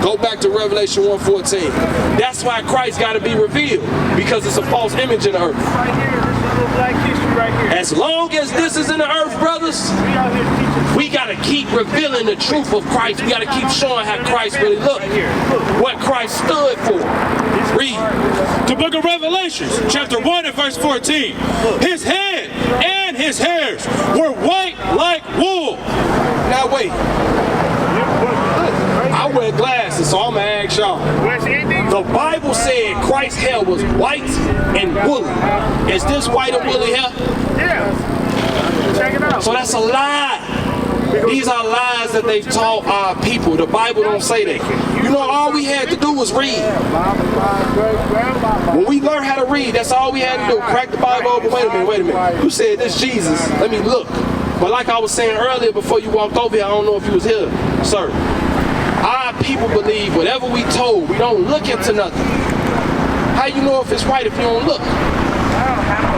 Go back to Revelation 1:14. That's why Christ got to be revealed, because it's a false image in the earth. Right here, this is a little black history right here. As long as this is in the earth, brothers, we got to keep revealing the truth of Christ. We got to keep showing how Christ really looked, what Christ stood for. Read. The book of Revelations, chapter 1 and verse 14. His head and his hairs were white like wool. Now wait. I wear glasses, so I'm going to ask y'all. The Bible said Christ's hair was white and woolly. Is this white and woolly hair? Yeah. Check it out. So that's a lie. These are lies that they've taught our people. The Bible don't say that. You know, all we had to do was read. When we learned how to read, that's all we had to do. Crack the Bible open. Wait a minute. You said this Jesus. Let me look. But like I was saying earlier before you walked over here, I don't know if you was here, sir. Our people believe whatever we told. We don't look into nothing. How you know if it's right if you don't look?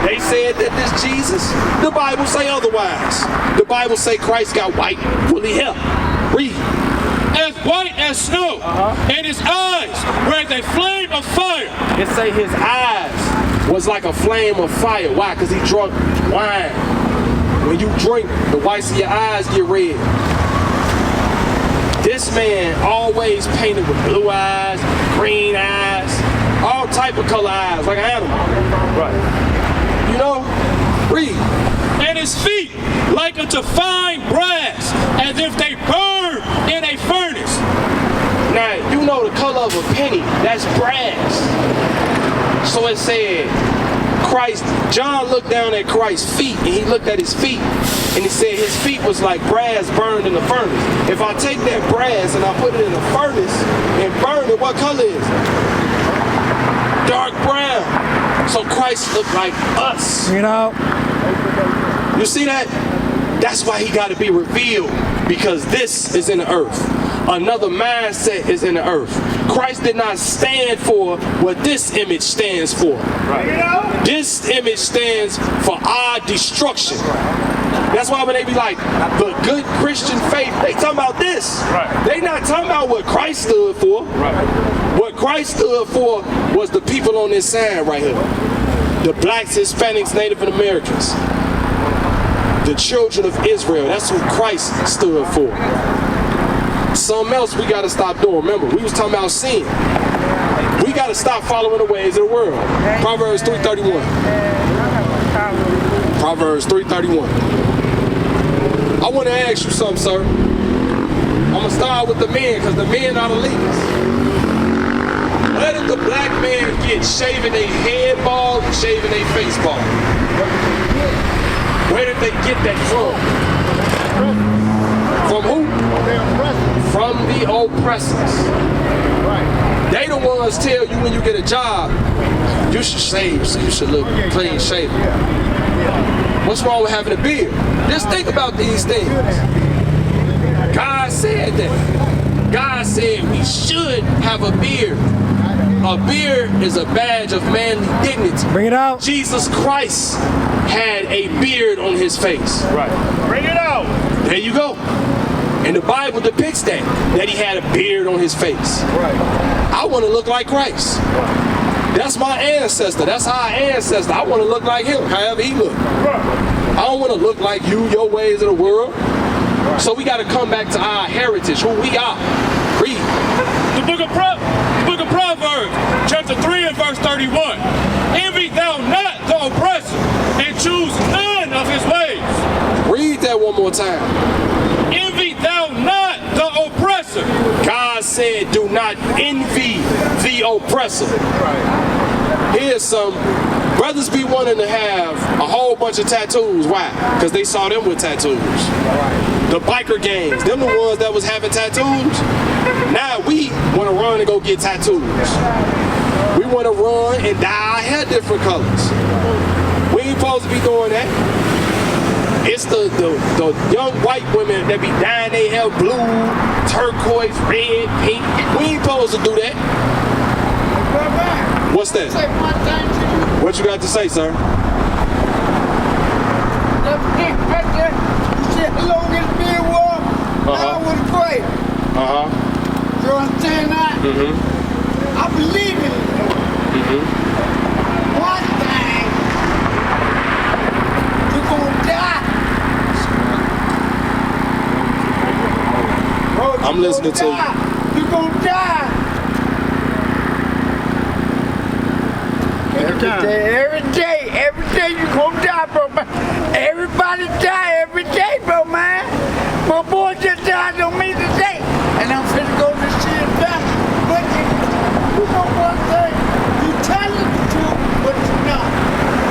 They said that this Jesus, the Bible say otherwise. The Bible say Christ got white, woolly hair. Read. As white as snow, and his eyes were as a flame of fire. It say his eyes was like a flame of fire. Why? Because he drunk wine. When you drink, the whites of your eyes get red. This man always painted with blue eyes, green eyes, all type of color eyes, like an animal. Right. You know? Read. And his feet like unto fine brass, as if they burned in a furnace. Now, you know the color of a penny, that's brass. So it said, John looked down at Christ's feet, and he looked at his feet, and he said his feet was like brass burned in the furnace. If I take that brass and I put it in a furnace and burn it, what color is it? Dark brown. So Christ looked like us. You know? You see that? That's why he got to be revealed, because this is in the earth. Another mindset is in the earth. Christ did not stand for what this image stands for. Right. This image stands for our destruction. That's why when they be like, the good Christian faith, they talking about this. Right. They not talking about what Christ stood for. Right. What Christ stood for was the people on this side right here. The blacks, Hispanics, Native Americans. The children of Israel. That's who Christ stood for. Something else we got to stop doing. Remember, we was talking about sin. We got to stop following the ways of the world. Proverbs 3:31. Proverbs 3:31. I want to ask you something, sir. I'm going to start with the men, because the men are the leaders. Where did the black man get shaving their head bald and shaving their face bald? Where did they get that from? From who? From the oppressors. Right. They the ones tell you when you get a job, you should shave, so you should look clean shaven. What's wrong with having a beard? Just think about these things. God said that. God said we should have a beard. A beard is a badge of manly dignity. Bring it out. Jesus Christ had a beard on his face. Right. Bring it out. There you go. And the Bible depicts that he had a beard on his face. Right. I want to look like Christ. That's my ancestor. That's our ancestor. I want to look like him, however he looked. I don't want to look like you, your ways of the world. So we got to come back to our heritage, who we are. Read. The book of Proverbs, chapter 3 and verse 31. Envy thou not the oppressor, and choose none of his ways. Read that one more time. Envy thou not the oppressor. God said, do not envy the oppressor. Here's some brothers be wanting to have a whole bunch of tattoos. Why? Because they saw them with tattoos. The biker gangs, them the ones that was having tattoos. Now we want to run and go get tattoos. We want to run and dye our hair different colors. We ain't supposed to be doing that. It's the young white women that be dyeing their hair blue, turquoise, red, pink. We ain't supposed to do that. What's that? What you got to say, sir? You said hello, this beer war. I was great. You understand that? I believe in it. One thing, you're gonna die. Bro, I'm listening to you. You're gonna die. Every day you gonna die, bro, man. Everybody die every day, bro, man. My boy just died on me today, and I'm finna go to see his family. But you know one thing, you telling the truth, but you're not.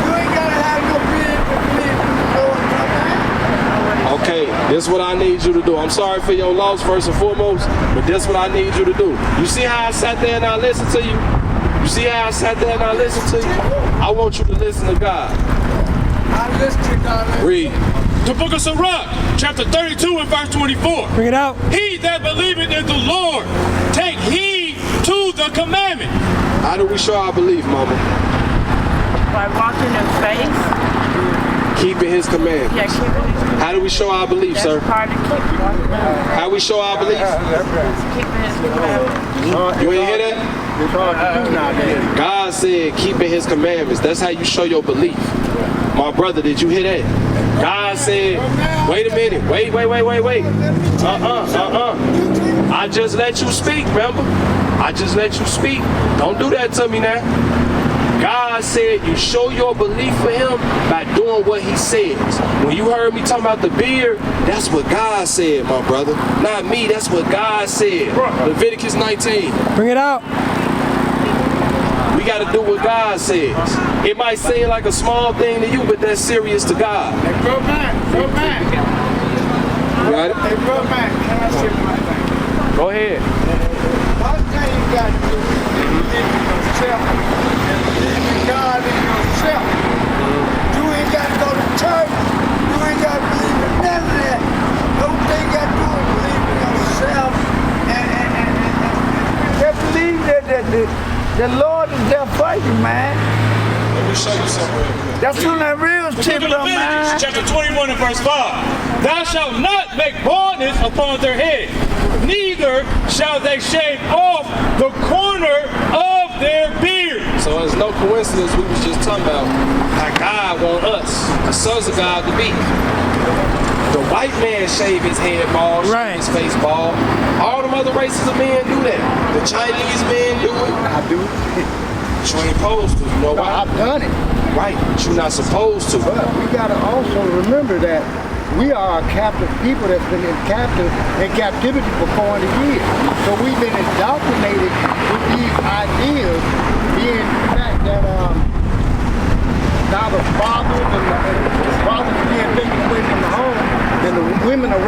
You ain't gotta have no business to believe in the Lord, man. Okay, this is what I need you to do. I'm sorry for your loss, first and foremost, but this is what I need you to do. You see how I sat there and I listened to you? You see how I sat there and I listened to you? I want you to listen to God. I listen to God. Read. The book of Sirach, chapter 32 and verse 24. Bring it out. He that believeth in the Lord, take heed to the commandment. How do we show our belief, mama? By walking in faith. Keeping his commandments. Yeah, keeping his commandments. How do we show our belief, That's sir? part of keeping How we show our belief? his commandments. You ain't hear that? God said keeping his commandments. That's how you show your belief. My brother, did you hear that? God said, wait a minute, wait. I just let you speak, remember? I just let you speak. Don't do that to me now. God said you show your belief for him by doing what he says. When you heard me talking about the beard, that's what God said, my brother. Not me, that's what God said. Leviticus 19. Bring it out. We got to do what God says. It might seem like a small thing to you, but that's serious to God. Hey, bro, man. You got it? Hey, bro, man, can I say one thing? Go ahead. One thing you got to do is believe in yourself and believe in God in yourself. You ain't got to go to church. You ain't got to believe in none of that. The only thing you got to do is believe in yourself and just believe that the Lord is there for you, man. Let me show you something. That's when that real tip, Book of man. Leviticus, chapter 21 and verse 5. Thou shalt not make baldness upon their head, neither shall they shave off the corner of their beard. So it's no coincidence we was just talking about how God want us, the sons of God, to be. The white man shave his head bald, shave his face bald. All them other races of men do that. The Chinese men do it. I do. But you ain't supposed to. You know why? I've done it. Right, but you're not supposed to. But we got to also remember that we are a captive people that's been in captivity for 400 years. So we've been indoctrinated with these ideas, being the fact that now the fathers and the fathers are being taken away from the home, and the women are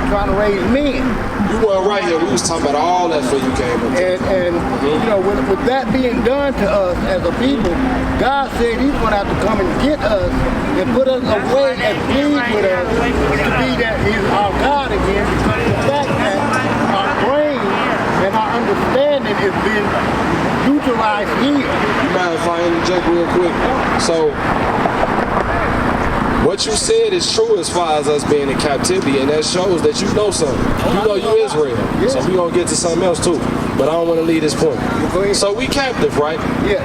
trying to raise men. You weren't right here. We was talking about all that before you came up. And you know, with that being done to us as a people, God said he's going to have to come and get us and put us away and plead with us to be that he's our God again. The fact that our brain and our understanding is being utilized here. You mind if I interject real quick? So, what you said is true as far as us being in captivity, and that shows that you know something. You know you Israel. So we're going to get to something else too. But I don't want to leave this point. So we captive, right? Yes.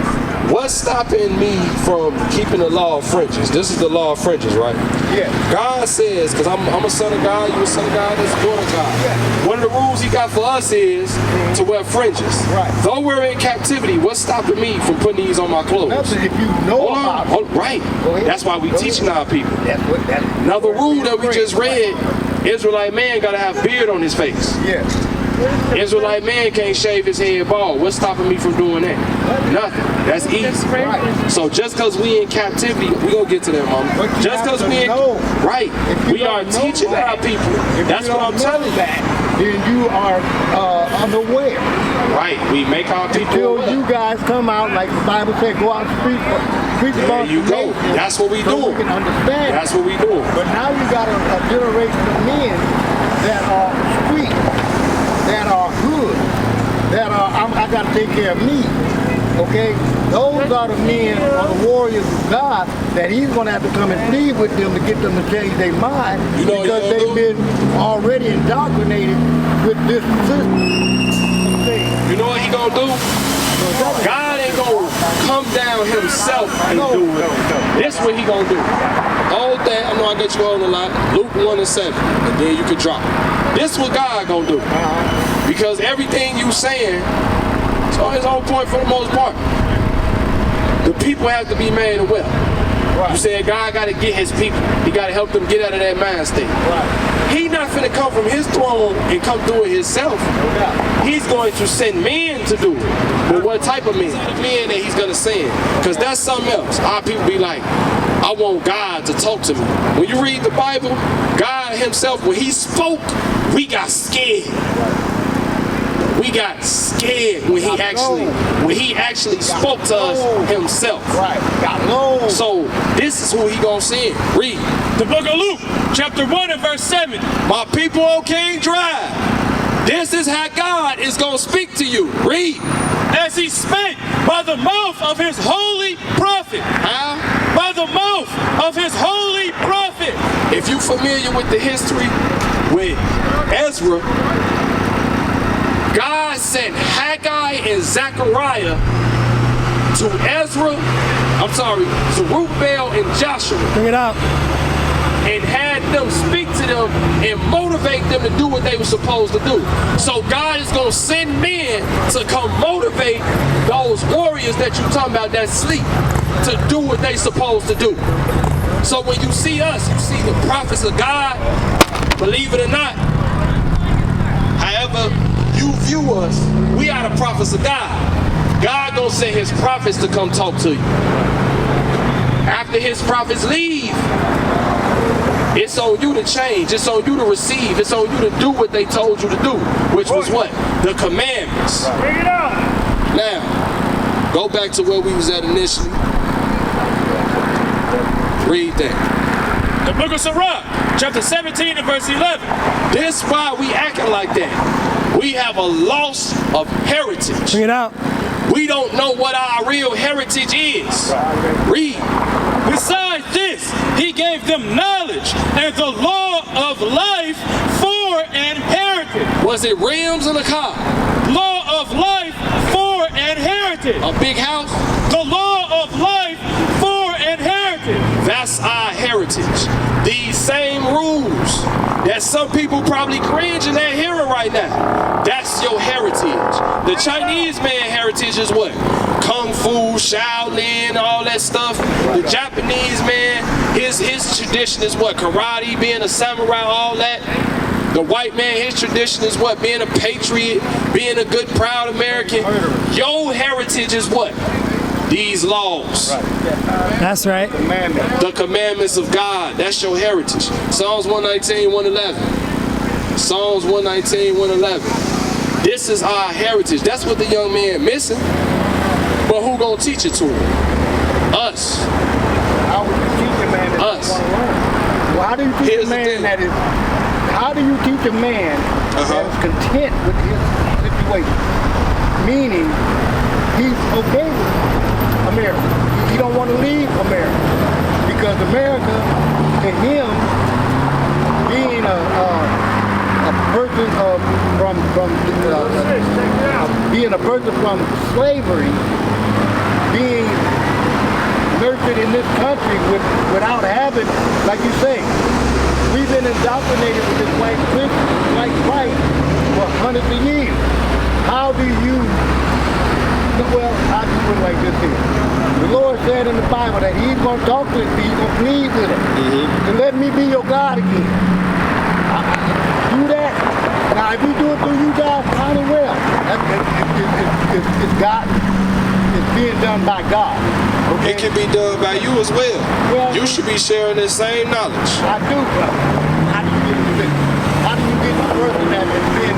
What's stopping me from keeping the law of fringes? This is the law of fringes, right? Yes. God says, because I'm a son of God, you a son of God, that's a daughter of God. Yeah. One of the rules he got for us is to wear fringes. Right. Though we're in captivity, what's stopping me from putting these on my clothes? Nothing if you know about it. Right. That's why we teaching our people. That's Another rule that we just read, Israelite man got to have beard on his face. Yes. Israelite man can't shave his head bald. What's stopping me from doing that? Nothing. That's easy. So just because we in captivity, we gonna get to that, mama. Just because we in right, we are teaching our people. That's what I'm telling you. Then you are unaware. Right, we make our people. Until you guys come out, like the Bible said, go out and preach There about you go. That's what we so do. we can understand. That's what we do. But now you got a generation of men that are street, that are hood, that are, I got to take care of me. Okay? Those are the men, are the warriors of God, that he's going to have to come and plead with them to get them to change their mind, You know what because you they've gonna been already indoctrinated with this system. You know what he gonna do? God ain't gonna come down himself and do it. This what he gonna do. Hold that. I know I got you on a lot. Luke 1:7, and then you can drop it. This what God gonna do. Because everything you saying is on his own point for the most part. The people have to be made aware. You said God got to get his people. He got to help them get out of that mind state. He not finna come from his throne and come do it himself. He's going to send men to do it. But what type of men? The men that he's going to send. Because that's something else. Our people be like, I want God to talk to me. When you read the Bible, God himself, when he spoke, we got scared. We got scared when he actually spoke to us himself. So this is who he gonna send. Read. The book of Luke, chapter 1 and verse 7. My people, O King, drive. This is how God is gonna speak to you. Read. As he spake by the mouth of his holy prophet. How? By the mouth of his holy prophet. If you familiar with the history with Ezra, God sent Haggai and Zechariah to Zerubbabel and Joshua. Bring it out. And had them speak to them and motivate them to do what they were supposed to do. So God is going to send men to come motivate those warriors that you talking about that sleep to do what they supposed to do. So when you see us, you see the prophets of God, believe it or not. However you view us, we are the prophets of God. God gonna send his prophets to come talk to you. After his prophets leave, it's on you to change. It's on you to receive. It's on you to do what they told you to do, which was what? The commandments. Bring it up. Now, go back to where we was at initially. Read that. The book of Sirach, chapter 17 and verse 11. This why we acting like that. We have a loss of heritage. Bring it out. We don't know what our real heritage is. Read. Besides this, he gave them knowledge and the law of life for an heritage. Was it rims in a car? Law of life for an heritage. A big house? The law of life for an heritage. That's our heritage. These same rules that some people probably cringing at hearing right now. That's your heritage. The Chinese man heritage is what? Kung Fu, Shaolin, all that stuff. The Japanese man, his tradition is what? Karate, being a samurai, all that. The white man, his tradition is what? Being a patriot, being a good, proud American. Your heritage is what? These laws. That's right. The commandments of God. That's your heritage. Psalms 119, 111. Psalms 119, 111. This is our heritage. That's what the young man missing. But who gonna teach it to him? Us. How would you teach a man that Us. doesn't want to learn? Well, how do you teach Here's a the man thing. that is? How do you teach a man that is content with his situation? Meaning, he's okay with America. He don't want to leave America because America, to him, being a person being a person from slavery, being nurtured in this country without having, like you say, we've been indoctrinated with this white Christian, white Christ for hundreds of years. How do you, well, I do it like this here. The Lord said in the Bible that he's going to talk to us, he's going to plead with us. And let me be your God again. Do that, and Now, if we do it through you guys, fine and well. It's God. It's being done by God. Okay? It can be done by you as well. Well, You should be sharing the same knowledge. I do, but how do you get the person that has been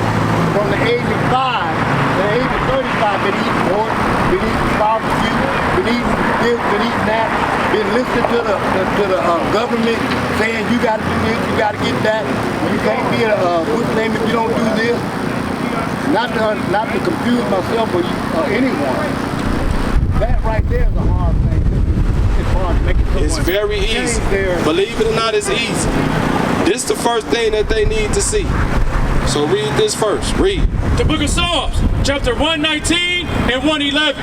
from the age of 5 to the age of 35, been eating pork, been eating barbecue, been eating this, been eating that, been listening to the government saying you got to do this, you got to get that, you can't be a what's name if you don't do this. Not to confuse myself or anyone. That right there is a hard thing. It's hard to make it someone It's very easy. Believe it or not, it's easy. This is the first thing that they need to see. So read this first. Read. The book of Psalms, chapter 119 and 111.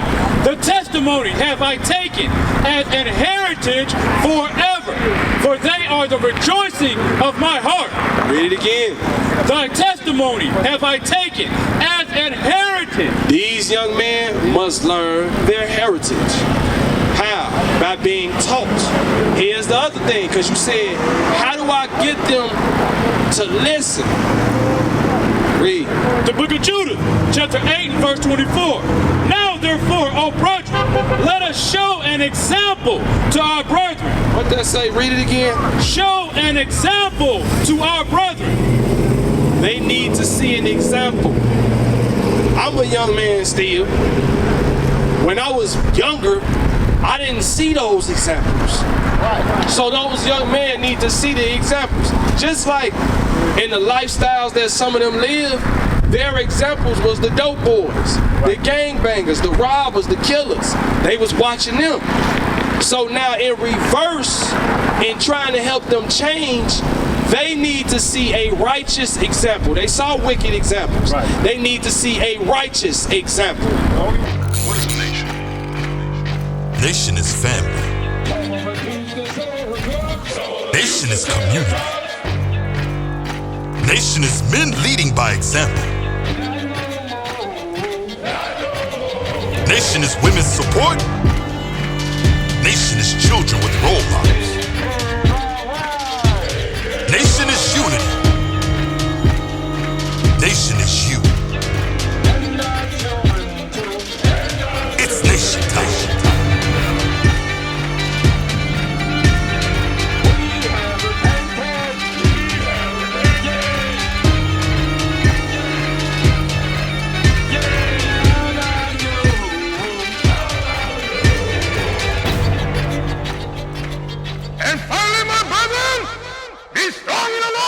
The testimony have I taken as an heritage forever, for they are the rejoicing of my heart. Read it again. Thy testimony have I taken as an heritage. These young men must learn their heritage. How? By being taught. Here's the other thing, because you said, how do I get them to listen? Read. The book of Judah, chapter 8, verse 24. Now therefore, O brethren, let us show an example to our brethren. What that say? Read it again. Show an example to our brethren. They need to see an example. I'm a young man still. When I was younger, I didn't see those examples. So those young men need to see the examples. Just like in the lifestyles that some of them live, their examples was the dope boys, the gangbangers, the robbers, the killers. They was watching them. So now in reverse, in trying to help them change, they need to see a righteous example. They saw wicked examples. Right. They need to see a righteous example. What is a nation? Nation is family. Nation is community. Nation is men leading by example. Nation is women's support. Nation is children with role models. Nation is unity. Nation is you. It's nation time. And finally, my brethren, be strong in the Lord.